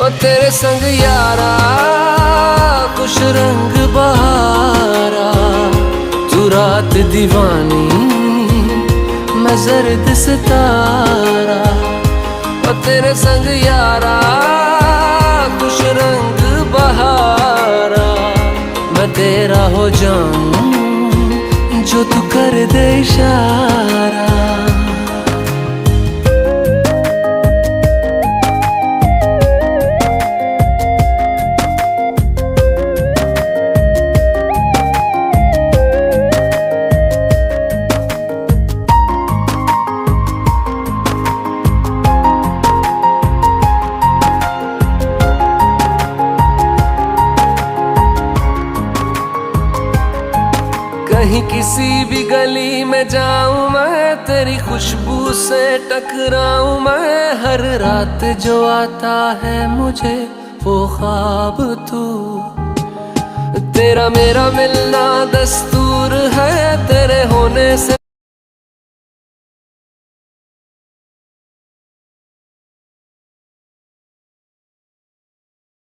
ओ तेरे संग यारा खुश रंग बहारा, तू रात दीवानी मैं जर्द सितारा। ओ तेरे संग यारा खुश रंग बहारा, मैं तेरा हो जाऊं जो तू कर दे इशारा। कहीं किसी भी गली में जाऊं मैं, तेरी खुशबू से टकराऊं मैं। हर रात जो आता है मुझे वो ख्वाब तू, तेरा मेरा मिलना दस्तूर